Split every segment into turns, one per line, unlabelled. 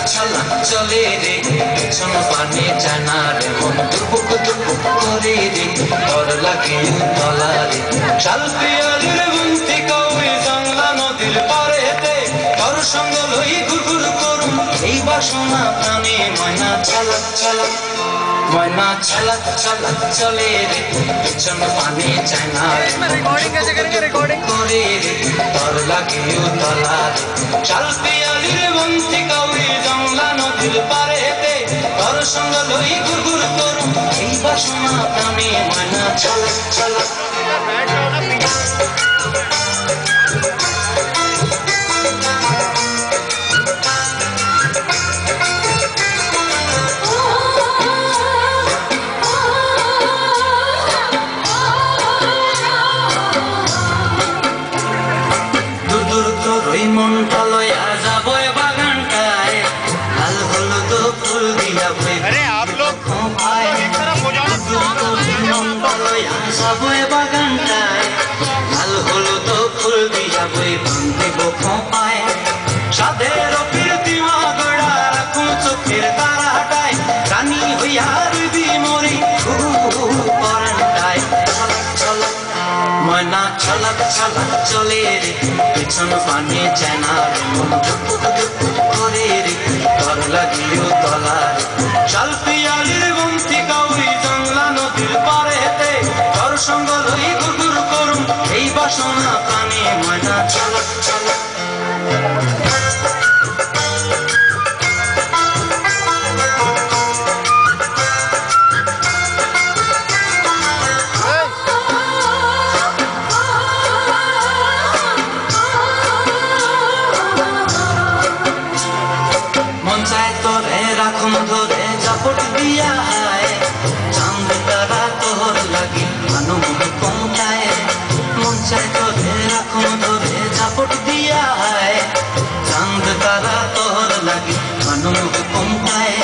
ছলক চলে রে পিছন পানে জানা রে মন দুপুক দুপুক করে রে ডর লাগে তলা রে শাল পিয়ালির বুনতি কৌই জংলা নদীর পারেতে তোর সঙ্গ লই ঘুরঘুর করুম এই বাসনা প্রাণে ময়না ছলক ছলক ময়না ছলক ছলক চলে রে পিছন পানে জানা রে করে রে ডর লাগে তলা রে শাল পিয়ালির বুনতি কৌই জংলা নদীর পারেতে তোর সঙ্গ লই ঘুরঘুর করুম এই বাসনা প্রাণে ময়না ছলক ছলক মনটা লয়া যাবো বাগানটায় লাল হলুদ ফুল দিয়া বই মনটা লয়া যাবো বাগানটায় লাল হলুদ ফুল দিয়া বই বান্ধিব খোঁপায় সাধের প্রীতিমা গড়া রাখুন চোখের তারাটায় রানী হইয়া রইবি মরি পরানটায় ছলক ছলক ময়না ছলক ছলক চলে রে পিছন পানে জানা রে মন দুপুক দুপুক করে রে ডর লাগিও তলা রে শাল পিয়ালির বুনতি কৌই জংলা নদীর পারেতে তোর সঙ্গ লই ঘুরঘুর করুম এই বাসনা প্রাণে ময়না ছলক ছলক ধরে জাপট দিয়া হায় চাঁদ তারা তোর লাগি মানুষ কমতায় মন চায় তোরে রাখুন ধরে জাপট দিয়া হায় চাঁদ তারা তোর লাগি মানুষ কমতায়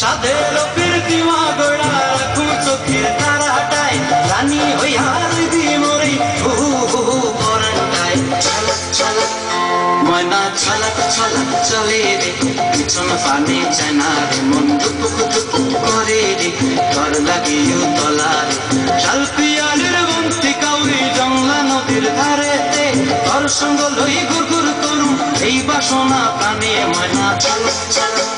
সাধের প্রীতিমা গড়া রাখুন চোখের তারাটায় রানী হইয়া রইবি মরি পরানটায় ছলক ছলক ময়না ছলক ছলক চলে রে পিছন পানে জানা রে মন দুপুক দুপুক করে রে ডর লাগিও তলা রে শাল পিয়ালির বুনতি কৌই জংলা নদীর ধারেতে তোর সঙ্গ লই ঘুরঘুর করুম এই বাসনা প্রাণে ময়না ছলক ছলক